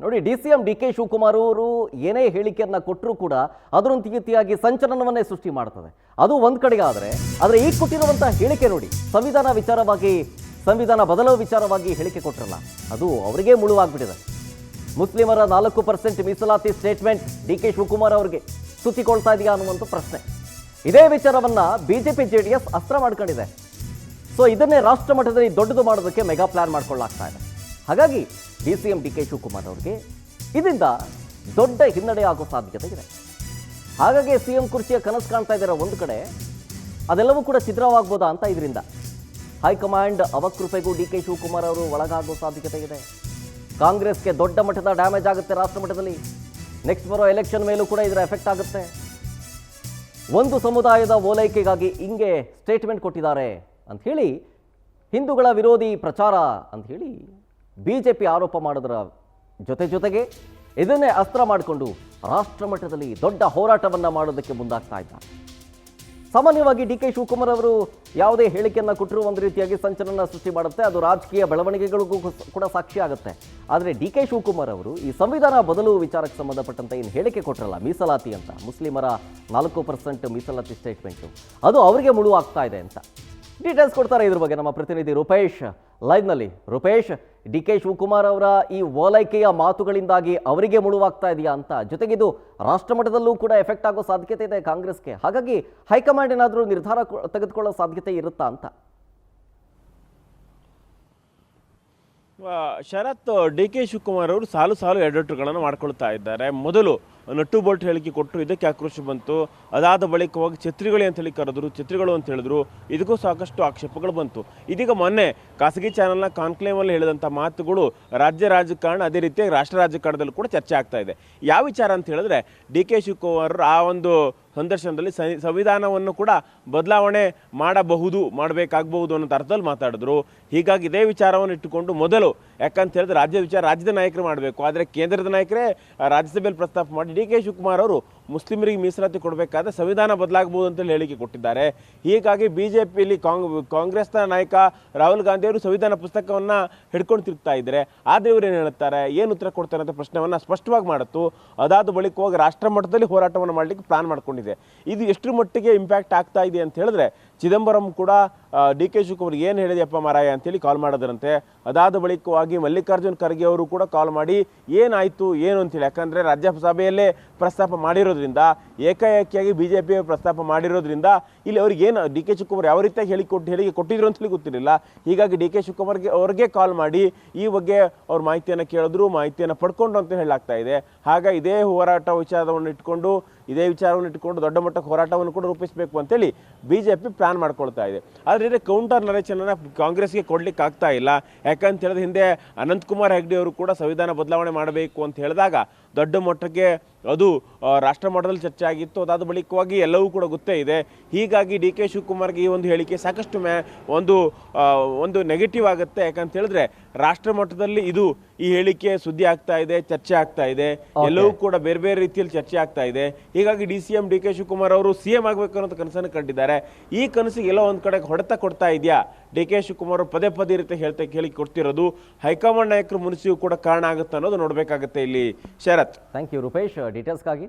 ನೋಡಿ, DCM DK Shivakumar ಅವರು ಏನೇ ಹೇಳಿಕೆಯನ್ನ ಕೊಟ್ಟರೂ ಕೂಡ ಅದರೊಂದು ರೀತಿಯಾಗಿ ಸಂಚಲನವನ್ನೇ ಸೃಷ್ಟಿ ಮಾಡ್ತದೆ. ಅದು ಒಂದು ಕಡೆಗೆ ಆದರೆ ಈಗ ಕೊಟ್ಟಿರುವಂಥ ಹೇಳಿಕೆ ನೋಡಿ, ಸಂವಿಧಾನ ಬದಲಾವ ವಿಚಾರವಾಗಿ ಹೇಳಿಕೆ ಕೊಟ್ಟರಲ್ಲ, ಅದು ಅವರಿಗೆ ಮುಳುವಾಗ್ಬಿಟ್ಟಿದೆ. ಮುಸ್ಲಿಮರ 4% ಮೀಸಲಾತಿ ಸ್ಟೇಟ್ಮೆಂಟ್ DK ಶಿವಕುಮಾರ್ ಅವರಿಗೆ ಸುತ್ತಿಕೊಳ್ತಾ ಇದೆಯಾ ಅನ್ನುವಂಥ ಪ್ರಶ್ನೆ. ಇದೇ ವಿಚಾರವನ್ನ BJP JDS ಅಸ್ತ್ರ ಮಾಡ್ಕೊಂಡಿದೆ. ಸೊ ಇದನ್ನೇ ರಾಷ್ಟ್ರ ಮಟ್ಟದಲ್ಲಿ ದೊಡ್ಡದು ಮಾಡೋದಕ್ಕೆ ಮೆಗಾ ಪ್ಲಾನ್ ಮಾಡ್ಕೊಳ್ಳಾಗ್ತಾ ಇದೆ. ಹಾಗಾಗಿ DCM DK ಶಿವಕುಮಾರ್ ಅವರಿಗೆ ಇದರಿಂದ ದೊಡ್ಡ ಹಿನ್ನಡೆ ಆಗೋ ಸಾಧ್ಯತೆ ಇದೆ. ಹಾಗಾಗಿ CM ಕುರ್ಚಿಯ ಕನಸು ಕಾಣ್ತಾ ಇದ್ದಾರೆ ಒಂದು ಕಡೆ, ಅದೆಲ್ಲವೂ ಕೂಡ ಛಿದ್ರವಾಗ್ಬೋದಾ ಅಂತ ಇದರಿಂದ ಹೈಕಮಾಂಡ್ ಅವಕೃಪೆಗೂ DK ಶಿವಕುಮಾರ್ ಅವರು ಒಳಗಾಗೋ ಸಾಧ್ಯತೆ ಇದೆ. ಕಾಂಗ್ರೆಸ್ಗೆ ದೊಡ್ಡ ಮಟ್ಟದ ಡ್ಯಾಮೇಜ್ ಆಗುತ್ತೆ ರಾಷ್ಟ್ರ ಮಟ್ಟದಲ್ಲಿ. ನೆಕ್ಸ್ಟ್ ಬರೋ ಎಲೆಕ್ಷನ್ ಮೇಲೂ ಕೂಡ ಇದರ ಎಫೆಕ್ಟ್ ಆಗುತ್ತೆ. ಒಂದು ಸಮುದಾಯದ ಓಲೈಕೆಗಾಗಿ ಹಿಂಗೆ ಸ್ಟೇಟ್ಮೆಂಟ್ ಕೊಟ್ಟಿದ್ದಾರೆ ಅಂಥೇಳಿ, ಹಿಂದೂಗಳ ವಿರೋಧಿ ಪ್ರಚಾರ ಅಂಥೇಳಿ BJP ಆರೋಪ ಮಾಡೋದರ ಜೊತೆಗೆ ಇದನ್ನೇ ಅಸ್ತ್ರ ಮಾಡಿಕೊಂಡು ರಾಷ್ಟ್ರ ಮಟ್ಟದಲ್ಲಿ ದೊಡ್ಡ ಹೋರಾಟವನ್ನು ಮಾಡೋದಕ್ಕೆ ಮುಂದಾಗ್ತಾ ಇದ್ದಾರೆ. ಸಾಮಾನ್ಯವಾಗಿ DK ಶಿವಕುಮಾರ್ ಅವರು ಯಾವುದೇ ಹೇಳಿಕೆಯನ್ನು ಕೊಟ್ಟರೂ ಒಂದು ರೀತಿಯಾಗಿ ಸಂಚಲನ ಸೃಷ್ಟಿ ಮಾಡುತ್ತೆ, ಅದು ರಾಜಕೀಯ ಬೆಳವಣಿಗೆಗಳಿಗೂ ಕೂಡ ಸಾಕ್ಷಿ ಆಗುತ್ತೆ. ಆದರೆ DK ಶಿವಕುಮಾರ್ ಅವರು ಈ ಸಂವಿಧಾನ ಬದಲು ವಿಚಾರಕ್ಕೆ ಸಂಬಂಧಪಟ್ಟಂತೆ ಏನು ಹೇಳಿಕೆ ಕೊಟ್ಟರಲ್ಲ, ಮೀಸಲಾತಿ ಅಂತ, ಮುಸ್ಲಿಮರ 4% ಮೀಸಲಾತಿ ಸ್ಟೇಟ್ಮೆಂಟು, ಅದು ಅವರಿಗೆ ಮುಳುವಾಗ್ತಾ ಇದೆ ಅಂತ ಡೀಟೇಲ್ಸ್ ಕೊಡ್ತಾರೆ. ಇದ್ರ ಬಗ್ಗೆ ನಮ್ಮ ಪ್ರತಿನಿಧಿ ರೂಪೇಶ್ ಲೈವ್ನಲ್ಲಿ. ರೂಪೇಶ್, DK ಶಿವಕುಮಾರ್ ಅವರ ಈ ಓಲೈಕೆಯ ಮಾತುಗಳಿಂದಾಗಿ ಅವರಿಗೆ ಮುಳುವಾಗ್ತಾ ಇದೆಯಾ ಅಂತ, ಜೊತೆಗಿದು ರಾಷ್ಟ್ರ ಮಟ್ಟದಲ್ಲೂ ಕೂಡ ಎಫೆಕ್ಟ್ ಆಗೋ ಸಾಧ್ಯತೆ ಇದೆ ಕಾಂಗ್ರೆಸ್ಗೆ. ಹಾಗಾಗಿ ಹೈಕಮಾಂಡ್ ಏನಾದರೂ ನಿರ್ಧಾರ ತೆಗೆದುಕೊಳ್ಳೋ ಸಾಧ್ಯತೆ ಇರುತ್ತಾ ಅಂತ? ಶರತ್, DK ಶಿವಕುಮಾರ್ ಅವರು ಸಾಲು ಎಡವಟ್ಟುಗಳನ್ನು ಮಾಡ್ಕೊಳ್ತಾ ಇದ್ದಾರೆ. ಮೊದಲು ನಟ್ಟು ಬೋಲ್ಟ್ ಹೇಳಿಕೆ ಕೊಟ್ಟರು, ಇದಕ್ಕೆ ಆಕ್ರೋಶ ಬಂತು. ಅದಾದ ಬಳಿಕವಾಗಿ ಛತ್ರಿಗಳೇ ಅಂತ ಹೇಳಿ ಕರೆದ್ರು, ಛತ್ರಿಗಳು ಅಂತ ಹೇಳಿದ್ರು, ಇದಕ್ಕೂ ಸಾಕಷ್ಟು ಆಕ್ಷೇಪಗಳು ಬಂತು. ಇದೀಗ ಮೊನ್ನೆ ಖಾಸಗಿ ಚಾನೆಲ್ನ ಕಾನ್ಕ್ಲೇವಲ್ಲಿ ಹೇಳಿದಂಥ ಮಾತುಗಳು ರಾಜ್ಯ ರಾಜಕಾರಣ, ಅದೇ ರೀತಿ ರಾಷ್ಟ್ರ ರಾಜಕಾರಣದಲ್ಲೂ ಕೂಡ ಚರ್ಚೆ ಆಗ್ತಾ ಇದೆ. ಯಾವ ವಿಚಾರ ಅಂತ ಹೇಳಿದ್ರೆ, DK ಶಿವಕುಮಾರ್ ಆ ಒಂದು ಸಂದರ್ಶನದಲ್ಲಿ ಸಂವಿಧಾನವನ್ನು ಕೂಡ ಬದಲಾವಣೆ ಮಾಡಬೇಕಾಗಬಹುದು ಅನ್ನೋ ಅರ್ಥದಲ್ಲಿ ಮಾತಾಡಿದ್ರು. ಹೀಗಾಗಿ ಇದೇ ವಿಚಾರವನ್ನು ಇಟ್ಟುಕೊಂಡು ಮೊದಲು, ಯಾಕಂತ ಹೇಳಿದ್ರೆ ರಾಜ್ಯದ ನಾಯಕರು ಮಾಡಬೇಕು, ಆದರೆ ಕೇಂದ್ರದ ನಾಯಕರೇ ರಾಜ್ಯಸಭೆಯಲ್ಲಿ ಪ್ರಸ್ತಾಪ ಮಾಡಿ DK ಶಿವಕುಮಾರ್ ಅವರು ಮುಸ್ಲಿಮರಿಗೆ ಮೀಸಲಾತಿ ಕೊಡಬೇಕಾದ್ರೆ ಸಂವಿಧಾನ ಬದಲಾಗಬಹುದು ಅಂತೇಳಿ ಹೇಳಿಕೆ ಕೊಟ್ಟಿದ್ದಾರೆ. ಹೀಗಾಗಿ BJPಯಲ್ಲಿ ಕಾಂಗ್ರೆಸ್ನ ನಾಯಕ ರಾಹುಲ್ ಗಾಂಧಿ ಅವರು ಸಂವಿಧಾನ ಪುಸ್ತಕವನ್ನು ಹಿಡ್ಕೊಂಡು ತಿರುಗ್ತಾ ಇದ್ದಾರೆ. ಆದರೆ ಇವರು ಏನು ಹೇಳ್ತಾರೆ, ಏನು ಉತ್ತರ ಕೊಡ್ತಾರೆ ಅಂತ ಪ್ರಶ್ನೆಯನ್ನು ಸ್ಪಷ್ಟವಾಗಿ ಮಾಡುತ್ತು. ಅದಾದ ಬಳಿಕವಾಗಿ ರಾಷ್ಟ್ರ ಮಟ್ಟದಲ್ಲಿ ಹೋರಾಟವನ್ನು ಮಾಡಲಿಕ್ಕೆ ಪ್ಲಾನ್ ಮಾಡ್ಕೊಂಡಿದೆ. ಇದು ಎಷ್ಟು ಮಟ್ಟಿಗೆ ಇಂಪ್ಯಾಕ್ಟ್ ಆಗ್ತಾ ಇದೆ ಅಂತ ಹೇಳಿದ್ರೆ, ಚಿದಂಬರಂ ಕೂಡ DK ಶಿವಕುಮಾರ್ ಏನು ಹೇಳಿದೆಯಪ್ಪ ಮಾರಾಯ ಅಂತೇಳಿ ಕಾಲ್ ಮಾಡೋದ್ರಂತೆ. ಅದಾದ ಬಳಿಕವಾಗಿ ಮಲ್ಲಿಕಾರ್ಜುನ್ ಖರ್ಗೆ ಅವರು ಕೂಡ ಕಾಲ್ ಮಾಡಿ ಏನಾಯಿತು ಏನು ಅಂತೇಳಿ, ಯಾಕಂದರೆ ರಾಜ್ಯಸಭೆಯಲ್ಲೇ ಪ್ರಸ್ತಾಪ ಮಾಡಿರೋದ್ರಿಂದ, ಏಕಾಏಕಿಯಾಗಿ BJP ಪ್ರಸ್ತಾಪ ಮಾಡಿರೋದ್ರಿಂದ ಇಲ್ಲಿ ಅವ್ರಿಗೆ ಏನು DK ಶಿವಕುಮಾರ್ ಯಾವ ರೀತಿಯಾಗಿ ಹೇಳಿಕೆ ಕೊಟ್ಟಿದ್ರು ಅಂತೇಳಿ ಗೊತ್ತಿರಲಿಲ್ಲ. ಹೀಗಾಗಿ DK ಶಿವಕುಮಾರ್ ಅವ್ರಿಗೆ ಕಾಲ್ ಮಾಡಿ ಈ ಬಗ್ಗೆ ಅವ್ರ ಮಾಹಿತಿಯನ್ನು ಕೇಳಿದ್ರು, ಮಾಹಿತಿಯನ್ನು ಪಡ್ಕೊಂಡು ಅಂತ ಹೇಳಲಾಗ್ತಾ ಇದೆ. ಹಾಗಾಗಿ ಇದೇ ವಿಚಾರವನ್ನು ಇಟ್ಕೊಂಡು ದೊಡ್ಡ ಮಟ್ಟಕ್ಕೆ ಹೋರಾಟವನ್ನು ಕೂಡ ರೂಪಿಸಬೇಕು ಅಂತೇಳಿ BJP ಪ್ಲಾನ್ ಮಾಡ್ಕೊಳ್ತಾ ಇದೆ. ಆದರೆ ಕೌಂಟರ್ ನರೇಷನ್ನ ಕಾಂಗ್ರೆಸ್ಗೆ ಕೊಡ್ಲಿಕ್ಕೆ ಆಗ್ತಾ ಇಲ್ಲ. ಯಾಕಂತ ಹೇಳಿದ್ರೆ, ಹಿಂದೆ ಅನಂತಕುಮಾರ್ ಹೆಗ್ಡೆ ಅವರು ಕೂಡ ಸಂವಿಧಾನ ಬದಲಾವಣೆ ಮಾಡಬೇಕು ಅಂತ ಹೇಳಿದಾಗ ದೊಡ್ಡ ಮಟ್ಟಕ್ಕೆ ಅದು ರಾಷ್ಟ್ರ ಮಟ್ಟದಲ್ಲಿ ಚರ್ಚೆ ಆಗಿತ್ತು. ಅದಾದ ಬಳಿಕವಾಗಿ ಎಲ್ಲವೂ ಕೂಡ ಗೊತ್ತೇ ಇದೆ. ಹೀಗಾಗಿ DK ಶಿವಕುಮಾರ್ಗೆ ಈ ಒಂದು ಹೇಳಿಕೆ ಸಾಕಷ್ಟು ಒಂದು ನೆಗೆಟಿವ್ ಆಗುತ್ತೆ. ಯಾಕಂತ ಹೇಳಿದ್ರೆ ರಾಷ್ಟ್ರ ಮಟ್ಟದಲ್ಲಿ ಈ ಹೇಳಿಕೆ ಸುದ್ದಿ ಆಗ್ತಾ ಇದೆ, ಚರ್ಚೆ ಆಗ್ತಾ ಇದೆ, ಎಲ್ಲವೂ ಕೂಡ ಬೇರೆ ಬೇರೆ ರೀತಿಯಲ್ಲಿ ಚರ್ಚೆ ಆಗ್ತಾ ಇದೆ. ಹೀಗಾಗಿ DCM DK ಶಿವಕುಮಾರ್ ಅವರು CM ಆಗಬೇಕು ಅನ್ನೋ ಕನಸನ್ನು ಕಂಡಿದ್ದಾರೆ. ಈ ಕನಸಿಗೆ ಎಲ್ಲೋ ಒಂದು ಕಡೆ ಹೊಡೆತ ಕೊಡ್ತಾ ಇದೆಯಾ DK ಶಿವಕುಮಾರ್ ಪದೇ ರೀತಿ ಹೇಳಿ ಕೊಡ್ತಿರೋದು ಹೈಕಮಾಂಡ್ ನಾಯಕರು ಮುನಿಸಿಗೂ ಕೂಡ ಕಾರಣ ಆಗುತ್ತೆ ಅನ್ನೋದು ನೋಡಬೇಕಾಗುತ್ತೆ ಇಲ್ಲಿ. ಶರತ್, ಥ್ಯಾಂಕ್ ಯು ರೂಪೇಶ್ ಡೀಟೇಲ್ಸ್ಗಾಗಿ.